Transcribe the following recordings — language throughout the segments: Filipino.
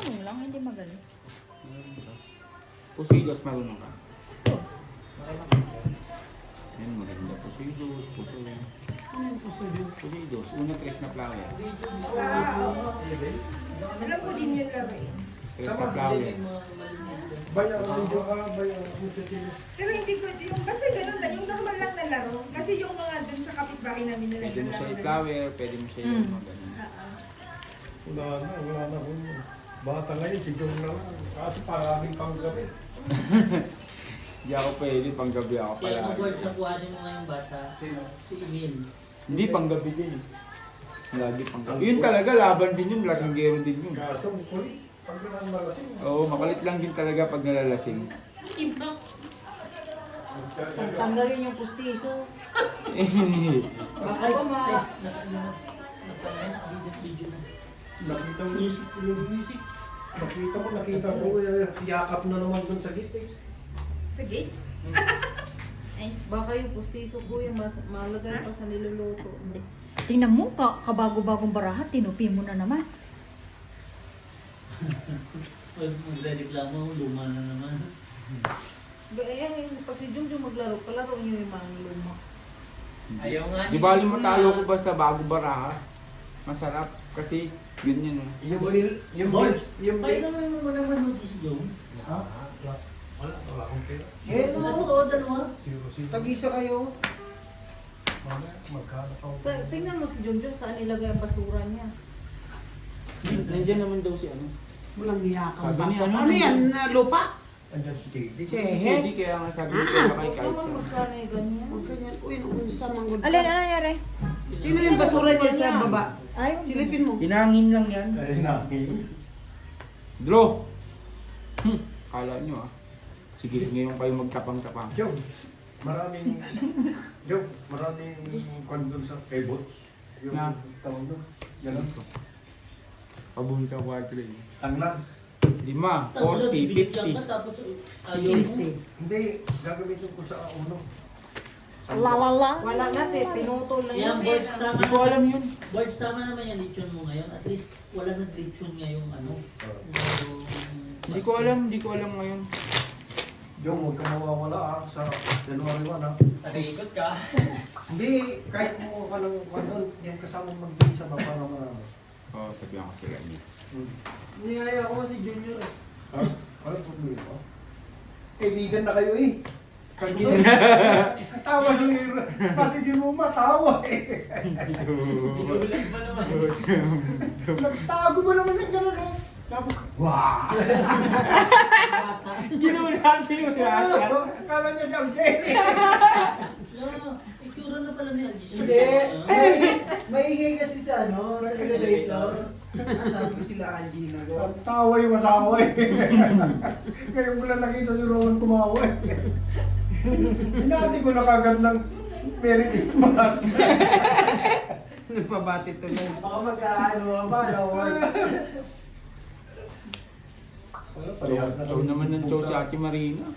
Marunong lang, hindi magaling. Pusidos, marunong ka. Oo. Yan, maganda. Pusidos, pusidos. Ano yung pusido? Pusidos, una tres na flower. Alam ko din yun laro eh. Tres na flower. Bayaw ang video ka, bayaw ang video. Pero hindi ko, yung basta ganun lang, yung normal lang na laro. Kasi yung mga dun sa kapitbahay namin nila. Pwede mo siya yung i-flower, pwede mo siya yung mga ganun. Wala na. Bata ngayon, siguro na lang. Kaso paraming pang gabi. Hindi ako pwede, panggabi ako Kaya pala. mag-work sa kuhanin mo ngayong bata. Si Emil. Hindi, panggabi din. Lagi panggabi. Yun talaga, laban din yun, lasanggero din yun. Kaso, kulit. Pag naman malasing. Oo, makulit lang din talaga pag nalalasing. Tanggalin yung pustiso. Baka pa Video na. Nakita mo, Music. nakita ko, yakap na naman dun sa gitna. Sa gate? Baka yung pustiso kuya, malagay pa sa niluluto. Tingnan mo, kabago-bagong baraha, tinupi mo na naman. Pag magre-reklamo, luma na naman. Ayan, pag si Junjun maglaro, palaro niyo yung mga luma. Ayaw nga Di ba matalo ko basta bago baraha? Masarap kasi yun yun. Yung Kaya naman mo naman notice doon. Ha? Wala akong pera. Oo, dalawa. Zero. Tag-isa kayo. Mamaya, magkano pa ako. Tingnan mo si Junjun, saan nilagay ang basura niya. Nandiyan naman daw si ano. Walang hiya kang Sabi ni bata. ano, Ano yan? Lupa? Andyan si JD. Si Sedi kaya nga sabi ko kay Huwag naman Kaisa. magsanay ganyan. Huwag ganyan. Uy, nung sa manggod. Alin, ano nangyari? Tingnan yung basura niya sa baba. Ay, Silipin mo. Hinangin lang yan. Ay, naki. Draw! Kala nyo ah. Sige, ngayon kayo magtapang-tapang. Joe, maraming kwan dun sa keyboards. Yung Na? tawag doon. Ganun. Pabunta 4 eh. Tanglan. 5, 40, 50. Tapos ayaw mo. Easy. Hindi, gagamitin ko sa uno. lalala. Wala natin, pinutol lang Yan, yan. boards tama. Hindi ko alam yun. Boards tama naman yan, lechon mo ngayon. At least, wala nang lechon ngayong ano. Hindi ko alam ngayon. Joe, huwag ka mawawala sa January 1 Ikot ka. Hindi, kahit mo ka ng kwan doon, yung kasamang mag-visa ba para marami. Oo, sabihan ko sila niya. Niyaya ko si Junior eh. Ha? Ano po mo? Kaibigan na kayo eh. Kaibigan. Tawa si pati si Muma, tawa eh. Binulag ba naman? Nagtago ba naman yung gano'n eh? Tapos, wah! Ginulat. Kala niya si Aljen. Itsura na pala ni Algis. Hindi. Maingay kasi sa ano, sa elevator. Sabi ko sila Angie na go. Tawa yung asawa eh. Ngayon ko lang nakita si Rowan tumawa eh. Hinati ko na kagad ng Merry Christmas. Nagpabati tuloy. Baka magkaano ba, Lord? Chow naman ng chow si Ate Marina.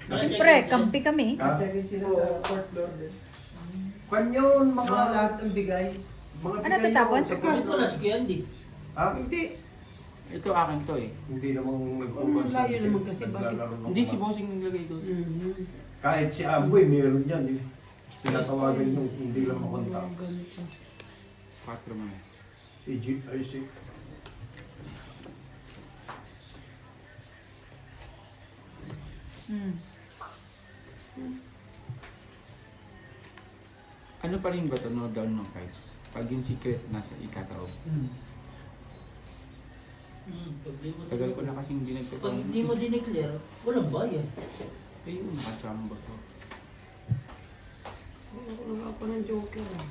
Siyempre, kampi kami. Check-in sila sa court Lord. Kwan yun, Mga mga lahat ng bigay. mga Ano bigay tatapon? mo sa Kahit wala si Kuya Andy. Ha? Hindi. Ito akin to eh. Hindi namang Ang layo naman kasi, bakit? naglalaro ng Hindi si mga- Bossing naglagay doon. Kahit si Amboy, meron yan eh. Tinatawagan yung hindi lang makontak. Ganito. 4 man eh. Si Jeep, ay si... Hmm. Ano pa rin ba ito? No down ng guys. Pag yung secret nasa ikataob. Tagal ko na kasing Pag dinagtatang. hindi mo dineclare, walang bayad. Ayun, nakachamba ko. Ako nang pa ng joker ah.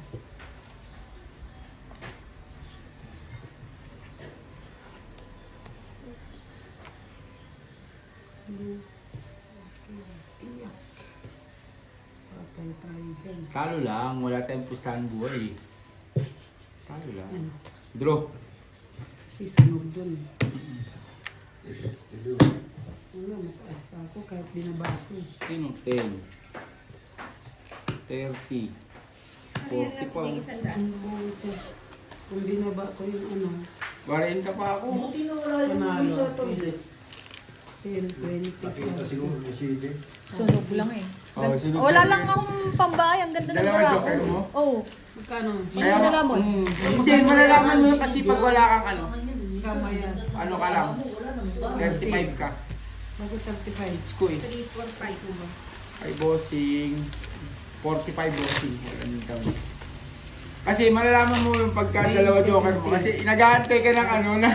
Iyak. Patay tayo dyan. Talo lang, wala tayong pustahan buhay eh. Talo lang. Draw. Si sunod dun. Wala, mataas pa ako kahit binaba ko. Sino? 10. 30. 40 pa. Isang daan. Kung binaba ko yung ano, 40 pa ako. Buti na wala yung Panalo. isa toilet. 10, 20. Nakita siguro ni Sidi. Sunog lang eh. Oh, sunog Wala lang lang eh. ang pambahay. Ang ganda ng Dalawa barako. joker mo? Oo. Magkano? Ano yung nalamon? Hindi, malalaman mo yun kasi pag wala kang ano. Kama yan. Ano ka lang? Wala naman ba? 35 ka. Bago 35. School. 3, 4, 5 ba? Ay bossing. 45 bossing. Ano daw. Kasi malalaman mo yung pagka dalawa joker mo. Kasi nag-aantay ka ng ano na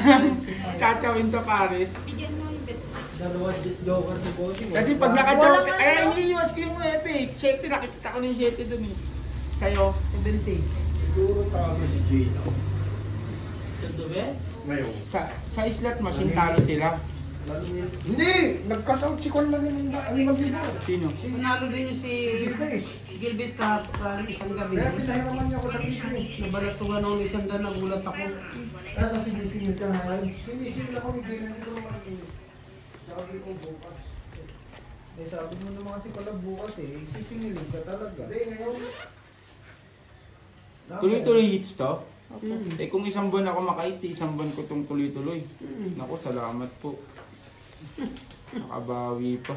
tsatawin sa Paris. Bigyan mo yung bet. Dalawa joker ni Bossing. Kasi pag Walang naka-joker, ano. kaya iniiwas ko yung epic. 7, nakikita ko na yung 7 dun eh. Sa'yo. 70. Siguro talo si Jay na. Ganda ba? Ngayon. Sa slot machine talo sila. Hindi! Nagkasout si Kwan lang yung mag-iba. Sino? Panalo din yung si Gilbis parang isang gabi. Kaya pinahiraman niya ako sa video. Nabalatugan ako ng isang daan, nagulat ako. Kaso sinisingil ka na ngayon. Sinisil ako ni Jay. Hindi ko naman ito. Sabi ko bukas. Eh sabi mo naman kasi pala bukas eh. Sisingilin ka talaga. Hindi, ngayon. Tuloy-tuloy hits to? Mm. Eh kung isang buwan ako makahits, isang buwan ko itong tuloy-tuloy. Mm. Naku, salamat po. Nakabawi pa.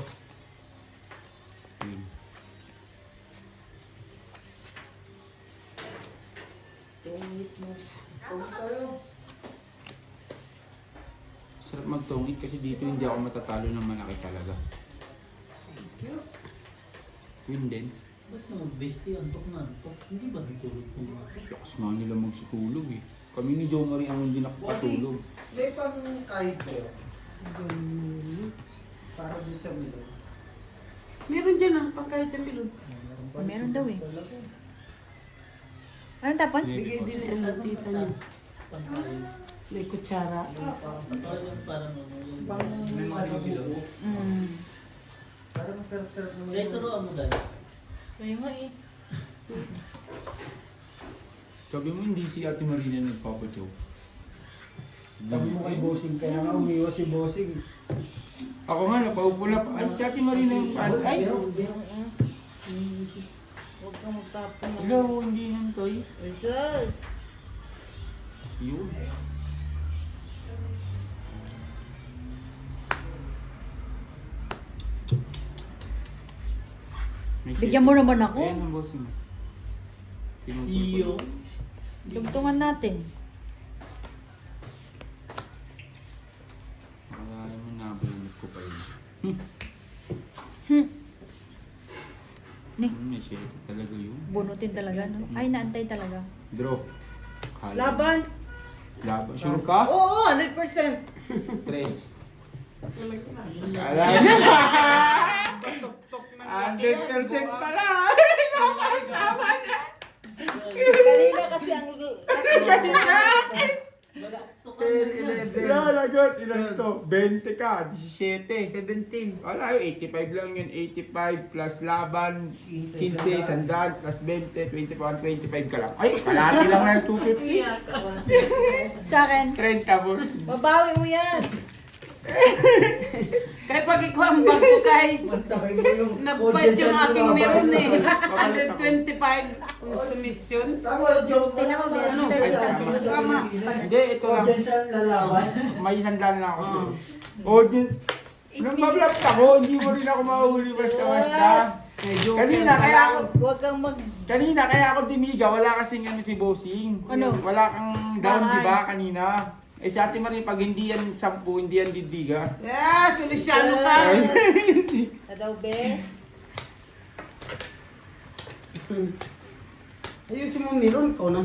Sarap magtungit kasi dito hindi ako matatalo ng malaki talaga. Win din. Ba't naman bestie? Antok na antok. Hindi ba natulog ko nga? Lakas nga nila magsitulog eh. Kami ni Joe Marie ang hindi nakapatulog. May pang kahit kayo. Mm. Para doon sa milo. Meron dyan ah, pagkahit sa milod. Meron daw eh. Anong tapan? Bigay din sa tita niya. Pangkain. May kutsara. Parang ano yung... Pang ano buo. Mm. Parang masarap-sarap naman. Kaya turuan mo dahil. Kaya nga eh. Sabi mo hindi si Ate Marina nagpapachow. Sabi mo kay Bossing, kaya nga umiwas si Bossing. Ako nga napaupo na pa. Ay, si Ate Marina yung fans. Ay! Huwag kang magtapon. Hello, hindi nang toy. Jesus! Yun. May Bigyan mo naman ako. Ayan ang bossing. Iyo. Tugtungan natin. Akalain mo nabulot ko pa yun. Ni, May shit talaga yun. bunutin talaga, no? Ay, naantay talaga. Draw. Kala- Laban? Laban. Sure ka? Oo, 100%. Tres. Yun. Kala niya. 100% pala. Nakakatawa niya. Kanina kasi ang... Kanina. Tukan na yan. Wala, lagot. Ilan to? 20 ka. 17. 17. Wala yun, 85 lang yun. 85 plus laban, 15, sandal, plus 20, 21, 25 ka lang. Ay, kalati lang ng 250. Sa akin, 30 boss. babawi mo yan. Kaya pag ikaw ang bag ko kay Mantakay mo yung nag-fight yung aking meron eh. Babalik ako. 125 yung sumisyon. Tama, joke. Tingnan mo, Ano? Ay, tama. Hindi, ito lang. Audience ang lalaban. May sandal na ako sa'yo. Audience. Nang mablap ako, hindi mo rin ako mahuli basta-basta. Medyo Kanina, kaya ako, Huwag kang mag... kanina, kaya ako diniga, wala kasing ano si Bossing. Ano? Wala kang down, Bahay. di ba, kanina? Eh si Ate Marie, pag hindi yan 10, hindi yan didiga. Yeah, sulisyano ka. Na daw, be? Ayusin mo meron ko na.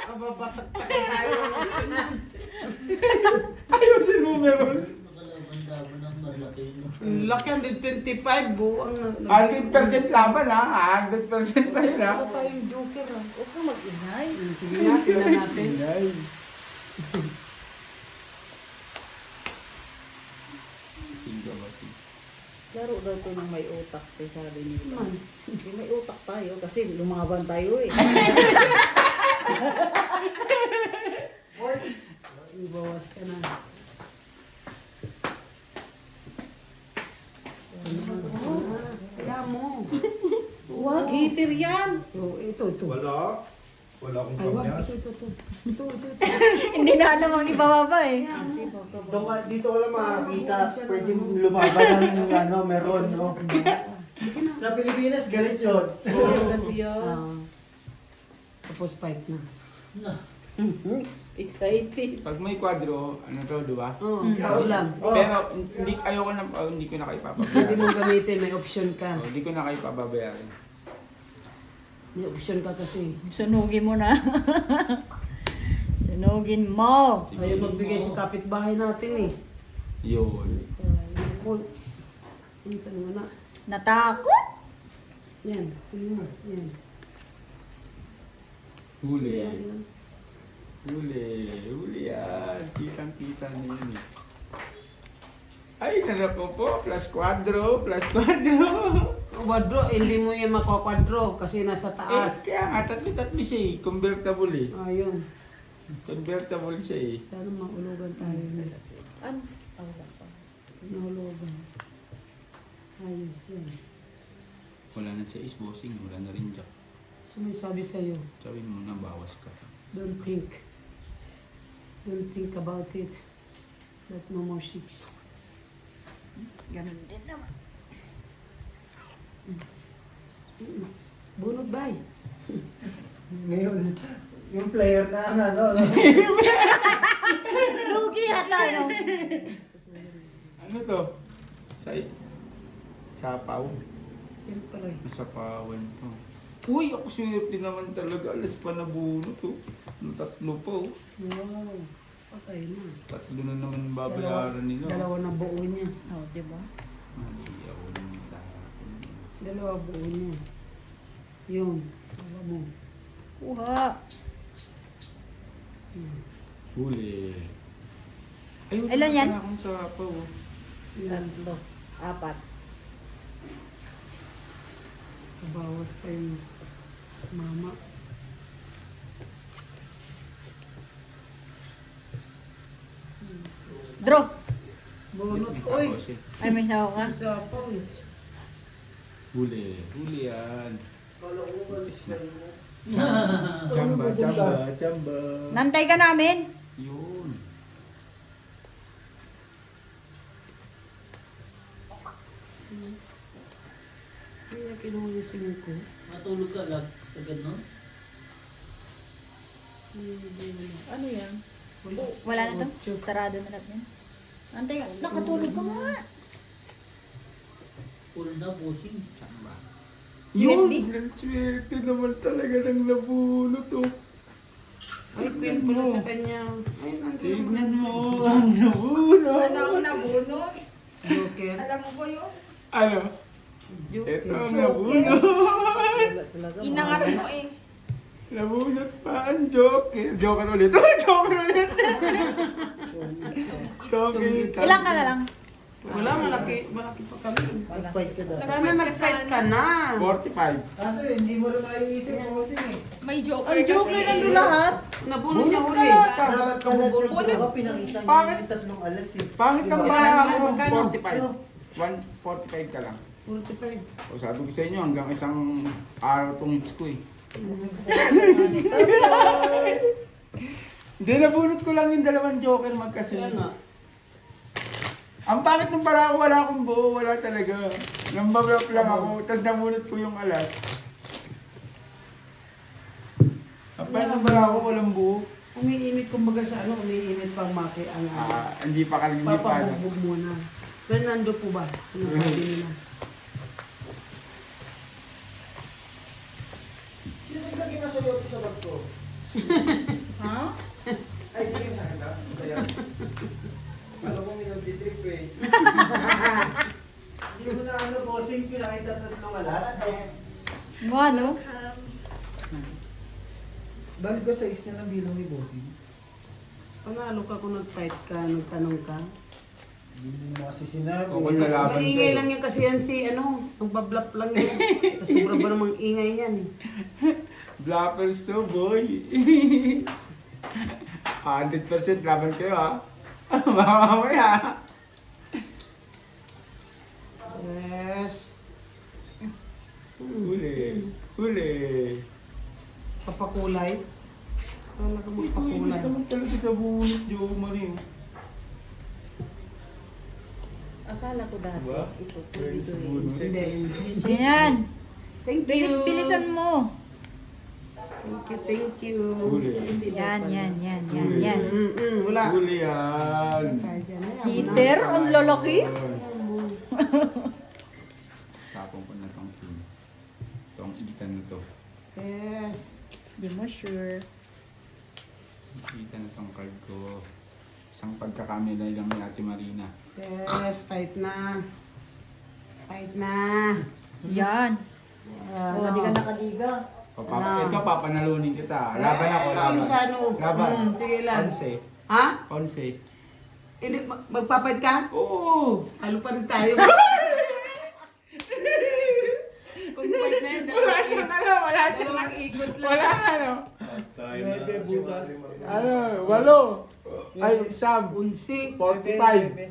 Ababatak pa tayo. Ayusin mo meron. Nakalaban-laban ng malaki. Laki 125 buang 100% laban ha, 100% pa yun ha. Ano tayong joker ah. Huwag kang mag-inay. Sige na, tingnan natin. Ay. Tingga ba si? Laro daw to ng may utak, te, sabi nila. Man, Hindi may utak tayo kasi lumaban tayo eh. ibawas ka na. Kaya mo. Huwag, hater yan. Ito. Wala. Wala akong Ay, wag. kamyas. Ito. Hindi na alam ang ibababa eh. Doon ka, dito ko lang makakita, pwede mong lumaban ng ano, meron, no? Sa Pilipinas, galit yun. Tapos 5 na. Nas. Excited. Pag may kwadro, ano to, di ba? Oo, tao lang. Oh. Pero hindi ayoko na hindi ko na kayo Pwede papabayaran. mong gamitin, may option ka. Hindi ko na kayo pababayaran. May option ka kasi. Sunugin mo na. Sunugin mo. Ayaw magbigay sa kapitbahay natin eh. Yun. So, ako, minsan mo na. Natakot? Yan, tingnan mo. Yan. Huli. Yan. Huli yan. Kitang-kita niyo yun eh. Ay, nanap po. Plus quadro. Kwadro, hindi mo yan makakwadro kasi nasa taas. Kaya nga, tatlo-tatlo siya eh. Convertible eh. Ayun. Convertible siya eh. Sana maulugan tayo. Ano? Nahulugan. Ayos yan. Wala na sa bossing. Wala na rin jack. So may sabi sa'yo, Sabi mo na, bawas ka. don't think. Don't think about it. That no more 6. Ganun din naman. Bunot bay. Ngayon, yung player na ano, Lugi hata, no? Ano to? Sapaw. Siyempre. Nasapawan pa. Uy, ako swerte naman talaga. Alas pa na bunot oh. Tatlo pa oh. Wow. Patay na. Tatlo na naman babayaran nila. Dalawa na buo niya. Oh, di ba? Mali ako ng tahapon. Dalawa buo niya. Yun. Alam mo. Kuha. Yan. Huli. Ay, Ilan yan? wala akong sapaw oh. Yan. 4. Bawas pa yung mama. Draw. Bunot. May Uy! sapaw siya. Ay, may sawa ka. Sapaw eh. Huli. Huli yan. kala ko galit kayo mo. Chamba. Nantay ka namin. Yun. Kaya kinuha yung 5. Matulog ka lang. Agad no? Ano yan? Wala na to? Sarado na natin. Nantay ka. Nakatulog ka nga. Full na bossing. Chamba. USB? Yun! Swerte naman talaga ng nabunot oh. Ay, queen pala sa kanya. Ay, nandun. Tignan mo ang nabunot. Ano ang nabunot? Joker. Alam mo ba yun? Ano? Joker. Ito ang nabunot. Wala talaga. Inangat mo eh. Nabunot pa ang Joker. Joker ulit. Joker ulit. Joker. Ilang ka na lang? Wala, malaki pa kami. Nag-fight ka daw. Sana nag-fight ka na. 45. Kaso hindi mo rin maiisip ko kasi eh. May joker Ang joker kasi. nandun lahat. Nabunot niya huli. Dapat ka Bunot. nagtagpo ka, pinakita niya Bakit? yung tatlong alas eh. Pangit ang Diba? bala Magkano? ako. 45 ka lang. 45. O sabi ko sa inyo, hanggang isang araw tong hits ko eh. Hindi, nabunot ko lang yung dalawang Joker Kaya magkasunod. nga. Ang pangit ng para ako, wala akong buo, wala talaga. Nambablap lang ako, tapos nabunot ko yung alas. Ang pangit ng para ako, walang buo. Umiinit kumbaga sa ano, umiinit pang maki ang Hindi pa kalinipan. papabugbog muna. Fernando po ba? Sinasabi nila. Sino naglagay na sa'yo sa bag ko? Ha? Ay, hindi sa akin ah. Kaya. Alam mo, minag-trip eh. Hindi mo na ano, bossing, pinakita tatlong alas. Mo ano? Bakit ba sa is na lang bilang ni bossing? Panalo ka kung nag-fight ka, nagtanong ka. Hindi mo kasi sinabi. Ako nalaban Maingay sa'yo. lang yan kasi yan si ano, ang bablap lang yan. Sa sobra ba namang ingay yan eh. Blappers to, boy. 100% laban kayo ha. Baka mamaya. Yes. Huli. Huli. Papakulay. Wala ka Inis magpakulay. naman talaga sa bunot, Jo Marie. Akala ko dati. Diba? Ito. Pwede sa bunot. Hindi. Yan. Thank you. Bilisan mo. Thank you. Huli. Yan. Wala. Huli yan. Kaya dyan, ay, Heater, ang lalaki. Tapon ko na tong pin. Itong itan na to. Yes. Di mo sure. Itan na tong card ko. Isang pagkakamila lang ni Ate Marina. Yes, fight na. Fight na. Yan. Ayan, O, di ka nakadiga. Ito, papanalunin kita. Laban ako, laban. Alisano. Laban. Sige lang. 11. Ha? 11. Hindi, magpapad ka? Oo! Halo pa rin tayo. Kung fight na yun, Wala siyang ano, wala siyang dalawang ikot lang. wala ano. Bebe, bukas. Ano, 8. Ay, Sam. 11. 45.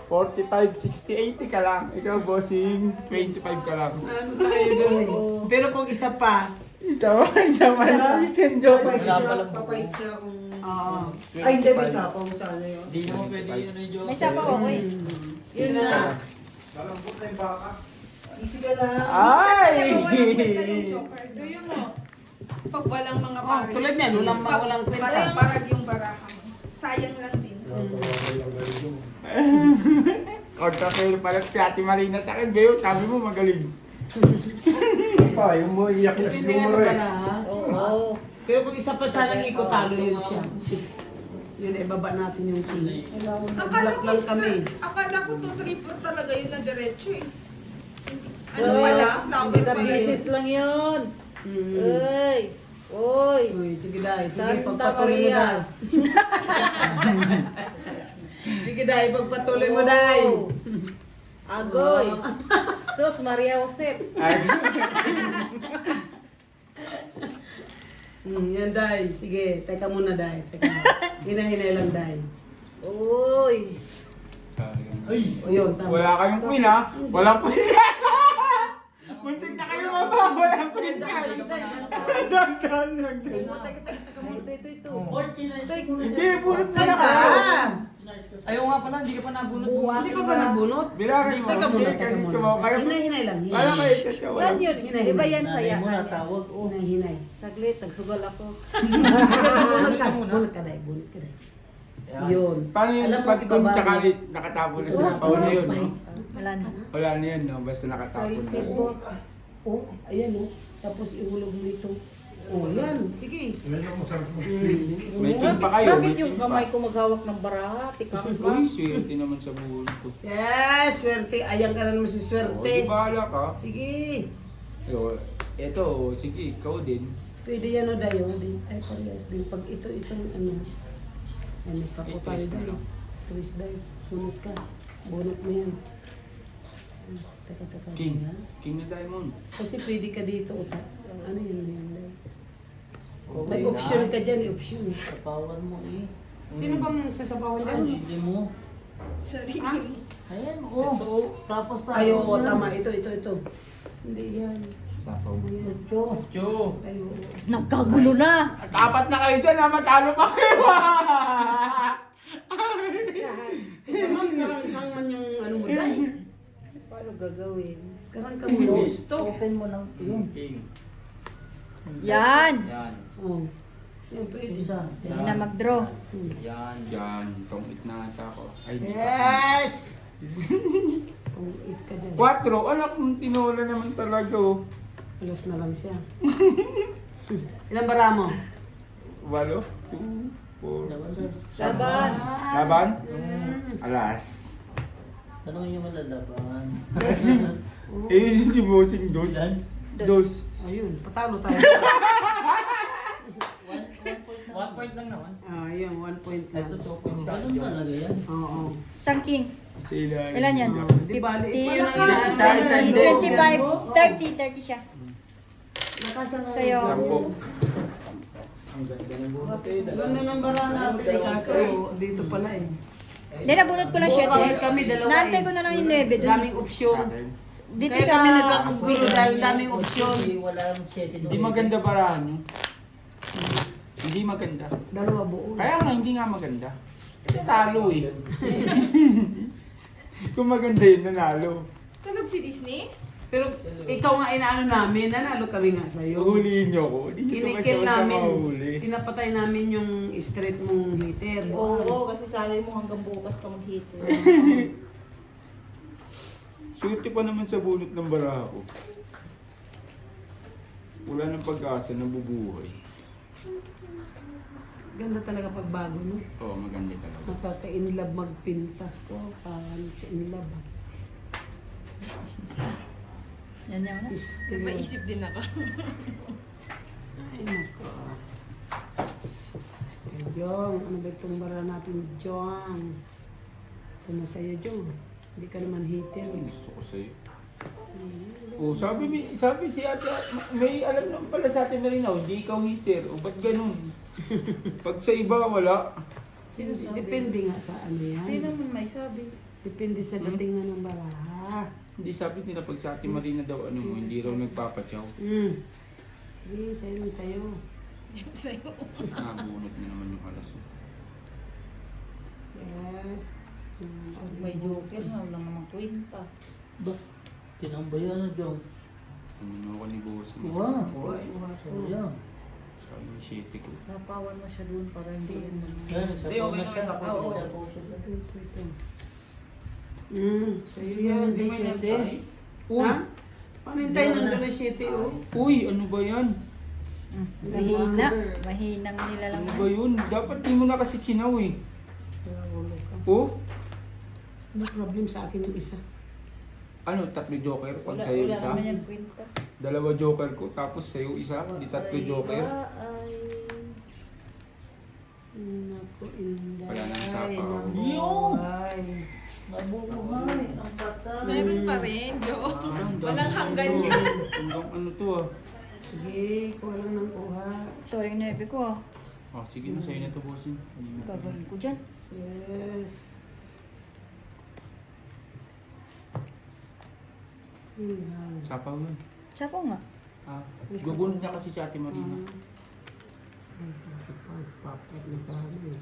45, 60, 80 ka lang. Ikaw, bossing, 25 ka lang. Ano tayo doon? Pero kung isa pa, Isa pa lang. Can joke. Papait siya kung... oo. Ay, hindi, may isa kung saan na yun. Hindi naman pwede ano yung joke. May sapa ko, okay. Yun na. Malambot na yung baka. Easy ka lang. Ay! Walang kwenta yung joker. Do you know? Pag walang mga Oh, pares. tulad yan, walang kwenta. Barag yung baraka mo. Sayang lang din. Kontra-fail pala si Ate Marina sa akin, Beo. Sabi mo, magaling. Pa, yung mo iyak na Depende nga sa siguro bala, ha? Oo. Pero kung isa pa sanang ikot, talo yun siya. Yun, ibaba natin yung king. Nag-block lang kami. Akala ko 2-3-4 talaga yun na diretso eh. Ano So, pala? Flower isang pala yun. beses lang yun. Mm. Uy. Uy. Uy, sige dahil. Sige, Santa pagpatuloy mo Maria. dahil. Sige dahil, pagpatuloy mo dahil. Agoy. Sus, Maria Josep. Yan dahil. Sige, teka muna dahil. Teka. Hinahinay lang dahil. Uy. Sayang. O yun, tama. Wala kayong queen, ha? Walang queen. Muntik na kayo mapa. Walang queen. Dandan lang kayo. Teka muna. Ito. Hindi, bunot na Teka! lang. Ayaw nga pala, hindi ka pa nabunot. Hindi pa ba nagbunot? Bilangan mo. Teka muna, Hindi, teka kasi muna. tumaw kayo. Hinay-hinay lang. Wala kayo tatyawa. Saan yun? Di ba yan saya? Nanay mo natawag. Oh. Hinay-hinay. Saglit, nagsugal ako. Bunot ka. Bunot ka dahil. Bunot ka dahil. Yan. Yun. Paano yung Alam mo, pagtun ibaba tsaka mo. nakatapo na sa pauna yun, no? Wala na. Wala na yun, no? Basta nakatapo na. Oh, ayan oh. Tapos ihulog mo ito. Oh, yan. Sige. May king pa kayo. Bakit may yung king pa. kamay ko maghawak ng baraha? Tikang ka. Uy, swerte naman sa buhol ko. Yes, swerte. Ayan ka na naman si O, di swerte. bahala ka. Sige. Yo, eto, sige, ikaw din. Pwede yan o dayo. Ay, parehas din. Pag itong ano. Ay, may sapo Ay, tayo twist na dayo. lang. Twist dayo. Bunot ka. Bunot mo yan. Teka. King. Ayan. King na diamond. Kasi pwede ka dito. Ano yun dayo. Okay May na. option ka dyan, option. Sapawan mo eh. Sino bang sasapawan dyan? Hindi mo. Sarili Ah? mo. Ayan, oh. Tapos tayo. Ay, oo, tama. Ito. Hindi yan. Sapaw mo yan. Cho. Ay, oo. Nagkagulo na. At apat na kayo dyan, ha? Matalo pa kayo, ha? Kasi ma'am, karangkangan yung ano mo, day. Paano gagawin? Karangkang mo gusto. Open mo lang yung king. Yan. Yan. Oh. Yan, pwede. Isa. Hindi na mag-draw. Yan. Yan, tongit na ata ako. Ay, di pa. Yes! Kung eat ka dyan. 4, anak mong tinola naman talaga, oh. Alas na lang siya. Ilang bara mo? 8, 2, 4, 6. Laban. Laban? Mm. Alas. Tanongin niyo malalaban. Eh, yun si Bossing, dos. Ilan? Dos. Ayun, patalo tayo. 1 point lang naman. Ayun, 1 point lang. Ito 2 points. Ganun talaga yan. Oo. Isang king. Sila. Ilan yan? Di bali, 50, isa, hindi. 25, 30 siya. Nakasan Sa'yo. 10. Ang ganda ng bunot eh. Ganda ng bara natin. Kaso, dito pala eh. Hindi, nabunot ko lang siya. Kahit kami dalawa Naantay eh. ko na lang yung 9 doon. Daming opsyon. Sa akin. Dito Kaya sa... kami nagkakagulo dahil daming opsyon. Hindi, wala ang 7 Hindi maganda barahan yun. Hindi maganda. Dalawa buo. Kaya nga, hindi nga maganda. Kasi talo eh. Kung maganda yun, nanalo. Tunog si Disney? Pero ikaw nga inaano namin, nanalo kami nga sa'yo. Huliin niyo ko. Hindi niyo Kinikil basta namin, mahuli. pinapatay namin yung straight mong heater. Oo, kasi sabi mo hanggang bukas ka mag-hit. Swerte pa naman sa bunot ng baraha ko. Wala nang pag-asa, nabubuhay. Ganda talaga pagbago, no? Oo, maganda talaga. Nakaka-inlove magpinta. Oh, parang siya inlove. Yan yan na. Estilo. Napaisip din ako. Ay, nako. Ay, Jong, ano ba itong bara natin, Jong? Ito na sa'yo, Jong. Hindi ka naman hater. Ay, gusto ko sa'yo. Oh, sabi si ate, may alam naman pala sa atin na rin, hindi ikaw hater. O, ba't ganun? Pag sa iba, wala. Depende nga sa ano yan. Sino naman may sabi? Depende sa datingan ng baraha. Hindi sabi nila pag sa ate Marina daw, ano mo, hindi raw nagpapatyaw. Sige, sa'yo, sa'yo. Sa'yo. Nabunot na naman yung alas. Yes. Pag may joker na, wala namang kwenta. Ba? Tinambayan na, Jong. Ano ako ni boss? Wow, sayang. Sabi ni Shete ko. Napawan mo siya doon para hindi yan. Yan, Hindi, okay naman sa Oo. Ito. Sa'yo yan. Hindi may nantay. Uy! Ha? Paano yung tayo nandun na shitty, oh? Uy! Ano ba yan? Mahina. Mahinang nila lang. Ano ba yun? Dapat di mo na kasi chinaw eh. Sira ulo ka. Oh? No problem sa akin yung isa. Ano? Tatlo joker? Pag Wala, sa'yo wala isa? naman yan kwenta. Dalawa joker ko, tapos sa'yo isa? Di tatlo joker? Ay, Naku, inday. Wala nang sapaw. Nabuhay. Mabuhay ang bata. Meron pa rin, Jo. Walang hanggan yan. Hanggang ano to ah. Sige, kuha lang ng kuha. so yung nebe ko ah. Oh, sige na sa'yo na to bossing. Gagawin ko dyan. Yes. Yun lang. Sapaw yun. Tsaka nga. Ah, gubunod niya kasi si Ate Marina. Papat na sa amin.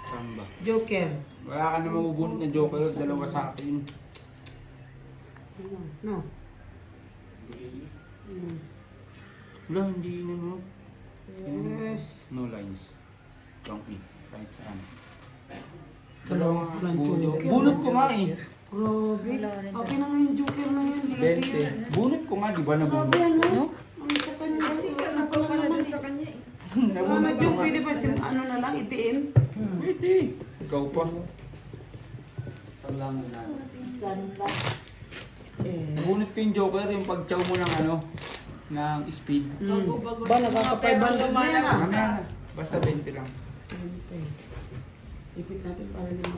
Saan ba? Joker. Wala ka na mabubunod na joker, dalawa sa akin. No. Wala, hindi na no. Yes. No lines. Don't me. Kahit saan. Dalawang bunot. joker. Bunot ko nga eh. Grabe. Wala rin Okay na nga yung joker na yun. 20. Bunot ko nga, di ba nabunot? Grabe ano? No? Ang sa kanya. Kasi isa pa pala dun sa kanya eh. Sana yung pwede ba sim ano na lang itiin? Pwede. Ikaw pa. Bunot ko yung joker, yung pagchaw mo ng ano, ng speed. Ba, nagkaka-500 na yan ah. Mamaya na. Basta 20 lang. Ipit natin para lima.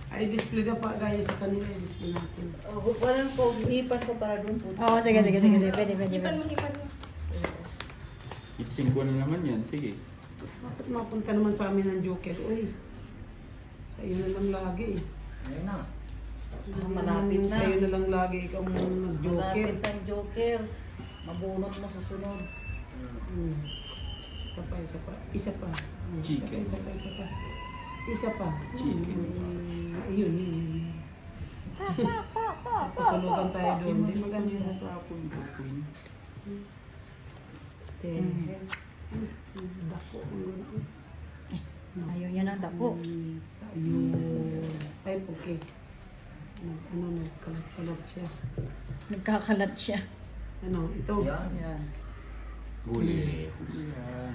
Ay, display na pa gaya sa kanila. Display natin. Walang po, hipan ko para doon po. Oo, sige. Pwede. Hipan mo, hipan mo. Itsin ko na naman yan. Sige. Bakit mapunta naman sa amin ng joker? Uy, sa iyo na lang lagi. Ayun na. Malapit na. Sa iyo na lang lagi ikaw mo nag-joker. Malapit ang joker. Mabunot mo sa sunod. Isa pa. Isa pa. Chicken. Isa pa. Chicken. Ayun. Pasulutan tayo doon. Hindi maganda Yung yun. tapon ko, Queen. Dako. Ayaw niya ng dako. Sa iyo. Ay, okay. Nagkalat siya. Nagkakalat siya. Ano, ito. Yan. Yan. Huli. Yan.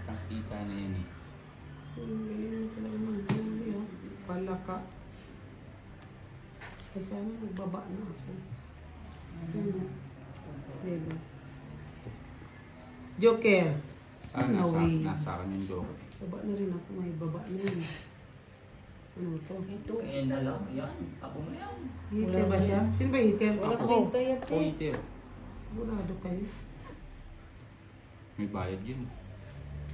Nakita na yan eh. Galing pala naman. Palaka. Ay, sana nagbaba na ako. Diba? Joker. Ah, No way. nasa akin yung joker. Baba na rin ako. May baba na yun. Ano to? Ito. Kaya na lang. Yan. Ako na yan. Hitter ba siya? Sino ba hitter? Wala Ako. kwenta yan. Pointer. Sigurado kayo. May bayad yun.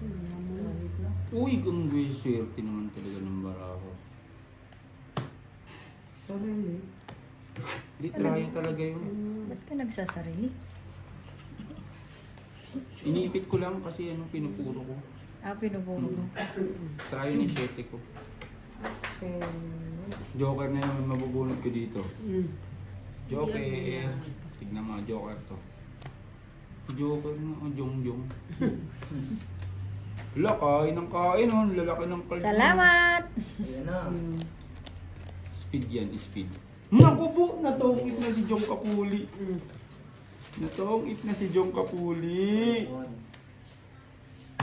Mayaman. Uy, kung may swerte naman talaga ng baraho. Sarili. Di trying talaga yun. Ba't ka nagsasarili? Inipit ko lang kasi pinupuro ko. Pinubuno mo. Try ni 7 ko. Joker na naman mabubunot ko dito. Joker. Tignan mo, Joker to. Joker na, Jong. Wala, kain ng kain, lalaki ng kalbo. Salamat! Ayan na. Speed yan, speed. Naku po, natongit na si Jong Kapuli. Natongit na si Jong Kapuli.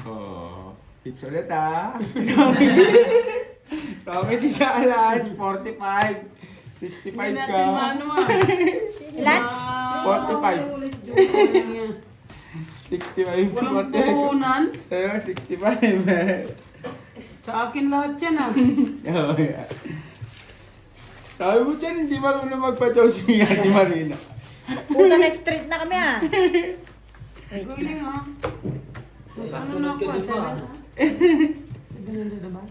Oh, hits ulit Tomit isa alas, 45. 65 Hindi natin ka. maano Ilan? 65. 65, Walang 45. puhunan. Sa'yo, 65. Sa akin lahat yan Oh, yeah. Sabi mo dyan, hindi marunong magpa-chow si Ate Marina. Puta na street na kami Wait. Galing Ano na Sunod ka ako, di ba? 700 ba?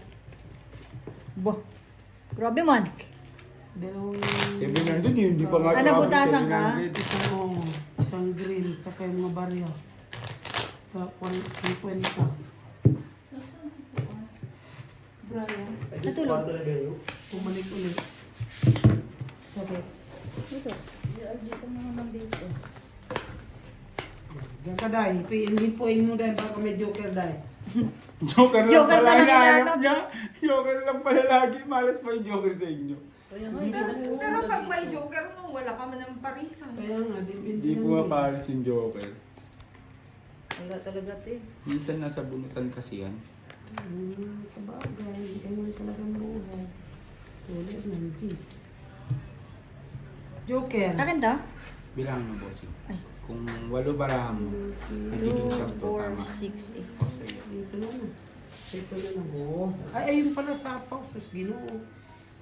Boh. Grabe man. Dalawang... 700, hindi pa nga. Ano, butasan ka? Isang green, tsaka yung mga barya. Tapos 50. Brian. Natulog. Pumalik ulit. Okay. Dito. Dito mo naman dito. Diyan ka dahil. Hipuin mo dahil baka may joker dahil. Joker lang Joker pala na lang hinahanap hinahanap. niya. Joker lang pala lagi. Malas pa yung Joker sa inyo. Pero pag may joker mo, wala ka man ng parisan. Kaya nga, Hindi pumapalis yung Joker. Wala talaga te. Minsan nasa bunutan kasi yan. Sa bagay, ganyan talagang buhay. Tulad ng cheese. Joker. Akin to? Bilang mo, bossing. Ay. Kung 8 barahan mo, nagiging 10 4, tama. 6, 8. O sa'yo. Dito na na. Dito na lang. Oo. Ay, ayun pala sapaw. Sus, ginoo.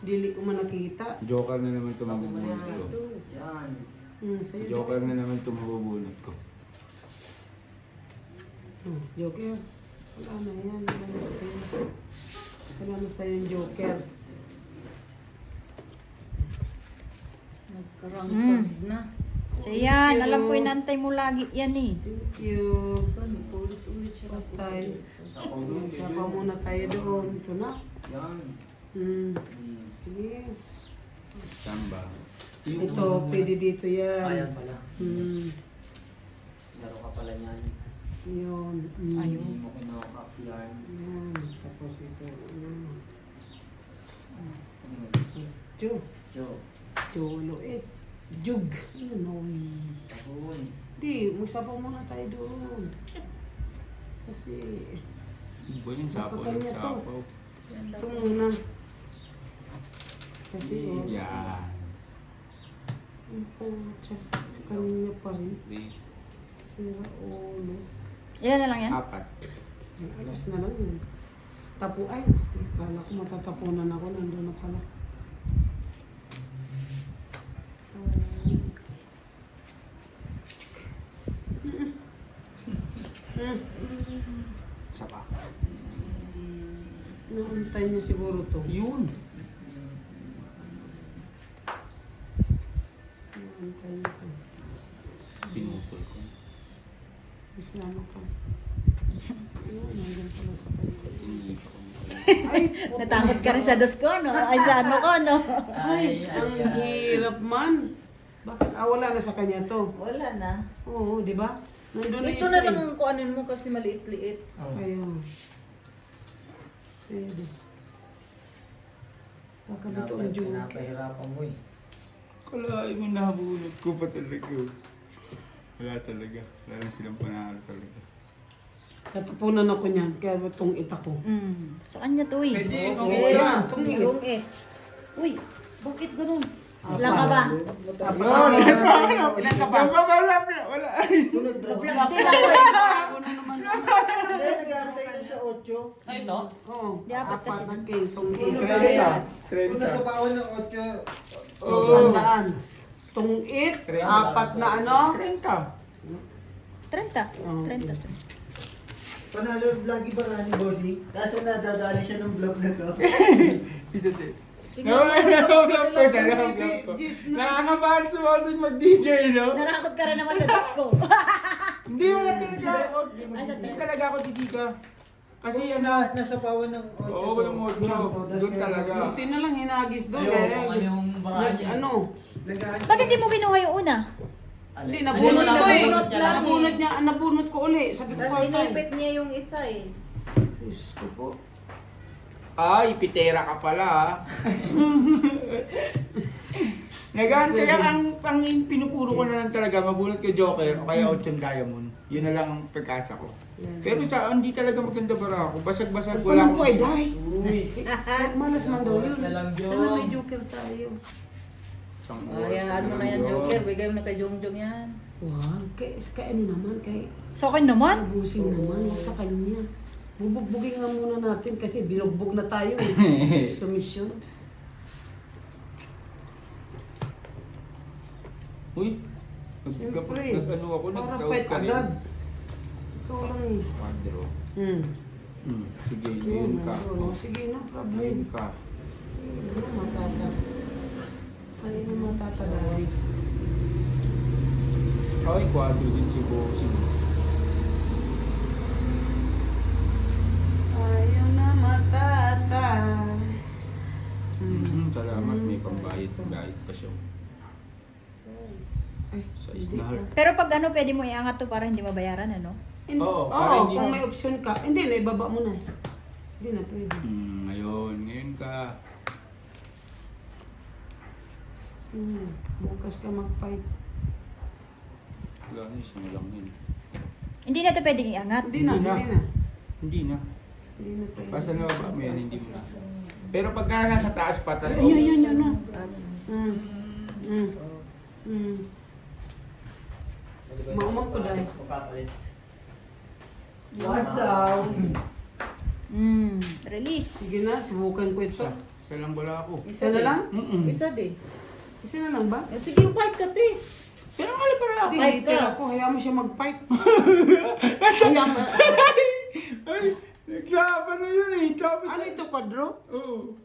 Dili ko man nakita. Joker na naman tumabubunot ko. Yan. Sa'yo. Joker na naman tumabubunot ko. Joker. Wala na yan. Wala na sa'yo. Wala na sa'yo yung Joker. Nagkarangkag na. So yan, alam ko inantay mo lagi yan eh. Thank you. Patay. Sapa muna tayo doon. Ito na. Yan. Sige. Samba. Ito, pwede dito yan. Ayan pala. Laro ka pala niyan. Yun. Hindi mo kinakap yan. Yan. Tapos ito. Ano yun? Chu. Joe. Chulo. Jug. Ano? Sabon. Di, magsapaw muna tayo doon. Kasi, Iba yung sapaw. Napakanya to. Sapaw. ito muna. Kasi, Yan. sa kanya pa rin. Di. Sira ulo. Ilan na lang yan? 4. Ay, alas na lang yun. Tapo ay. Kala ko matatapunan ako. Nandun na pala. Isa pa. Naantay niya siguro to. Yun. Naantay niya to. Pinutol ko. Islamo ka. Ayun, nandun pala sa kanya. Iniipa ko. Ay, Natakot ka rin sa dos ko, no? Ay, sa ano ko, no? Ay, ang hirap man. Bakit? Wala na sa kanya to. Wala na. Oo, di ba? Nandun na Ito isa na eh. lang ang kuanin mo kasi maliit-liit. Ayun. Pwede. Baka dito ang joke. Pinapahirapan mo eh. Kalahin mo nabunot ko pa talaga. Wala talaga. Wala na silang panalo talaga. Tatapunan ako niyan, kaya itong ita ko. Sa kanya to eh. Pwede, okay yan. Yung it. Uy, bakit ganun? Wala ka ba? Ilan ka pa? Wala. Wala. Hindi na ko eh. Una naman. Hindi, nag-aantay na siya 8. Sa ito? Oo. Di, apat kasi. na kentong Una ita. Kung nasa baon ng 8, Sandaan. Tong it, 4 na ano? 30. 30. 30. panalo lagi ba ni Bossy? Kaso nadadali siya ng vlog na to. Isa din. Nakablog ko. Nakakabahan si Bossing mag-DJ, no? Narakot ka rin naman sa dos ko. Hindi, wala talaga. Hindi talaga ako titika. Kasi Kasi ano, nasa pawan ng 8. oo, yung 8. Doon talaga. Buti na lang hinagis doon Ayaw, eh. kung ano yung baka niya. Ano? Ba't hindi mo kinuha yung una? Hindi, nabunot Ano, ko eh. nabunot niya lang. Nabunot niya, nabunot ko uli. Sabi ko Tapos part time. inipit niya yung isa eh. Diyos ko po. Ay, pitera ka pala ah. Nagaan, kaya ang pinupuro ko na lang talaga, mabunot ko Joker o kaya Ocean Diamond. Yun na lang ang pagkasa ko. Yan. Pero sa hindi talaga maganda bara ako. Basag-basag, Wala wala ko ay akong... dahil. Uy. Malas man daw yun. Na lang, Jom. Sana may joker tayo. Isang oras Ayan mo na yan, yun. Joker. Bigay mo na kay Jongjong yan. Wag, kay ano naman, kay Sa akin naman. abusing naman, wag sa kanya. Bubugbugin nga muna natin kasi binugbog na tayo eh. Sumisyon. Uy, Siyempre. ano ako, Parang nag-doubt fight ka rin. agad. Ikaw lang eh. Quadro. Sige, Yun, ngayon ka. ayun. Sige, no problem. Ngayon ka. Ano matata? Ano yung matatagalan? Ay, quadro din si Bossing. Ayaw na matata. Salamat, may pambayad pa siya. Ay, Size hindi na pa. heart. Pero pag ano, pwede mo iangat to para hindi mabayaran, ano? Oo, para Oo, hindi kung na- may option ka. Hindi na, ibaba mo na. Hindi na pwede. Ngayon ka. Bukas ka mag-fight. Wala na, isa na lang yun. Hindi na to pwedeng iangat. Hindi na, Hindi na. hindi na. Hindi na. Hindi na pwede. Basta na ba, may hindi mo na. Pero pagka nasa taas pa, tas Yun, yun, yun, no. Maumang ko dahil. Magpapalit. What daw? Release. Sige na, subukan ko ito. Isa lang wala ako. Isa na lang? Isa din. Isa na lang ba? Eh, sige, fight ka, te. Isa lang wala para ako. Hindi, Fight ka. tira ko. Hayaan mo siya mag-fight. Hayaan mo. Ay, naglaban na yun eh. Tapos, Ano ito, kwadro? Oo.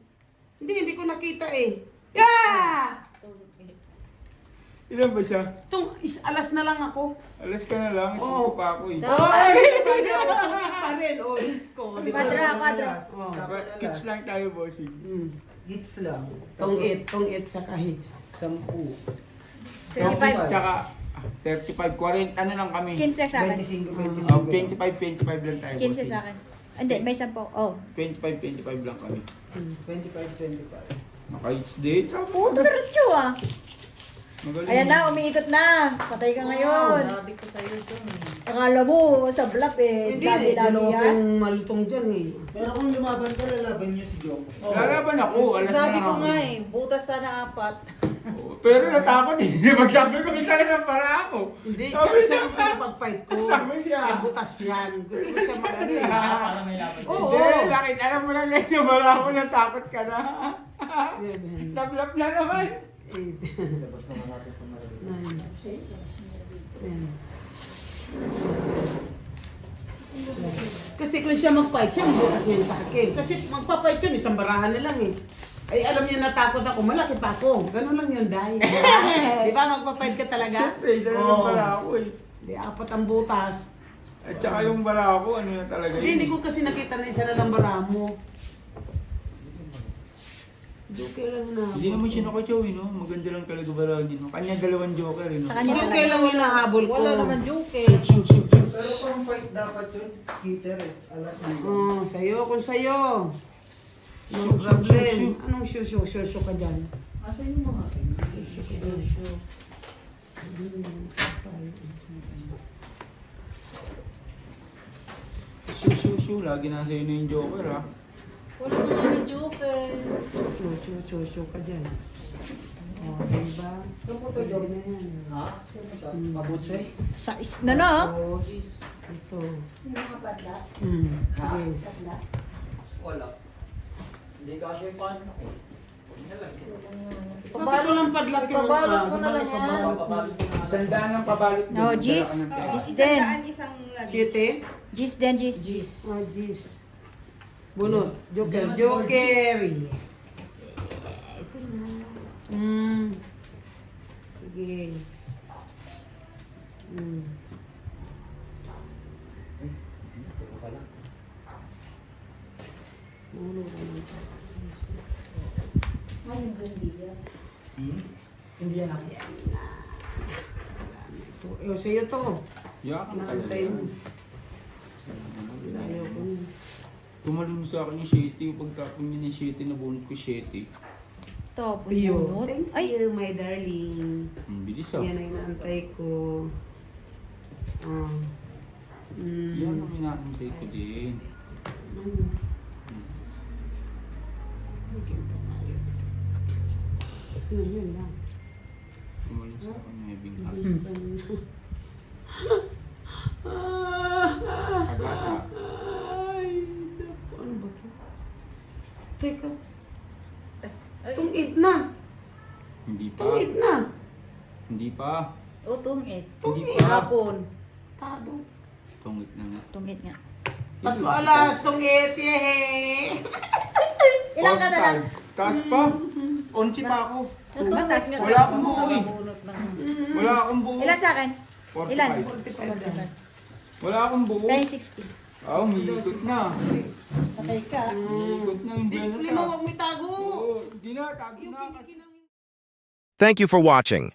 Hindi ko nakita eh. Yeah! Ilan ba siya? Itong alas na lang ako. Alas ka na lang, isip Oo. ko pa ako eh. Oh, ay, pa rin. Oh, hits ko. Di ba? Padra. Oh. Kids lang tayo, bossing. Hits lang. Tong 8, tsaka hits. 10. 35. Tsaka 35, 40, ano lang kami. 15 sa akin. 25, 25. 25 lang tayo, 15 bossing. sa akin. Hindi, may 10. Oh. 25 lang kami. 25. Naka-hits din. Sa Oh, diretso ah. Magaling. Ayan na, umiikot na. Patay ka ngayon. Sabi ko sa'yo ito. Akala mo, sa bluff eh. Hindi, dalawa Labi-labi yan. yung malutong dyan eh. Pero kung lumaban ka, lalaban niyo si Jong. Lalaban ako, alas Sabi na ko ako. nga eh, butas sana 4. Oo, pero natakot eh. Pag sabi ko, isa na lang para ako. Hindi, Sabi siya niya, yung pinapag-fight ko. Sabi niya. Eh, butas yan. Gusto ko siya mag-ano eh. Para may laban. Oo. Hindi, bakit alam mo lang ngayon yung para ako natakot ka na. 7, Nablap na naman. 8, Labas naman natin sa Marilyn. 9, 10. Kasi kung siya mag-fight, siya butas niya sa akin. Kasi magpa-fight yun, isang barahan na lang eh. Ay, alam niya natakot ako, malaki pa ako. Ganun lang yun, dahil. Di ba, magpa-fight ka talaga? Siyempre, isa na lang Oo. pala ako eh. Di, 4 ang butas. At saka yung bara ako, ano na talaga Hindi ko kasi nakita na isa na lang bara mo. Joker lang na. Hindi naman siya nakatsaw eh, no? Maganda lang talaga bara din. No? Kanya dalawang joker eh, no? Sa kanya Joker talaga. lang yung nahabol ko. Wala naman joke Shoot, shoot, shoot. Pero kung fight dapat yun, hitter eh. Alas na yun. Oh, sa'yo, kung sa'yo. No problem. Anong shusho ka dyan? Asan yung mga Shoot, shoot, shoot. Lagi nasa iyo na yung joker, ha? Wala naman ni joke Shusho ka dyan. Oh, diba? Saan po to, Pwede Jong? na yan. Ha? Mabutso eh. Sa na na. Tapos, ito. Yung mga padla. Sige. Wala. Hindi kasi yung pan ako. Bakit walang padlock yung Ipabalot mo na lang yan. Papabalot ko na. Sandaan ng pabalot No, Gis. Gis din. Isang lagi. 7? Gis din, Gis. Gis. Oh, jeez. Bunot. Joker. Joker. Ito na. Sige. Hindi yan ako. Eh, sa'yo to. Yakan talaga. Naantay mo. yan. Ayaw ko. Tumalun sa akin yung shitty. Pagtapon niya ng shitty, nabunot ko shitty. Tapos Ayun. bunot. Thank Ay, you, my darling. Ang bilis ah. Yan ang inaantay ko. Ah. Yan ang inaantay ko din. Ano? Yun lang. Tumalun sa akin yung heavy heart. Sagasa. Ay, naku, ano ba to? Teka. Tungid na. Hindi pa. Tungid na. Hindi pa. o tungit. Hindi Tungid. pa. Hapon. Tado. Tungit na nga. Tungit nga. Tatlo alas, tungid. Yehey! Ilang ka na lang? Taas pa. 11 pa ako. Batas nga. Wala akong buo eh. Bunot ng... Wala akong buo. Ilan sa akin? 45. Ilan? Wala akong buo. Kaya 60. Oo, umiikot na. Patay ka. Umiikot na. Hindi Display na. mo, huwag may tago. Oo, hindi na. Tago Yung na. kinikinang Thank you for watching.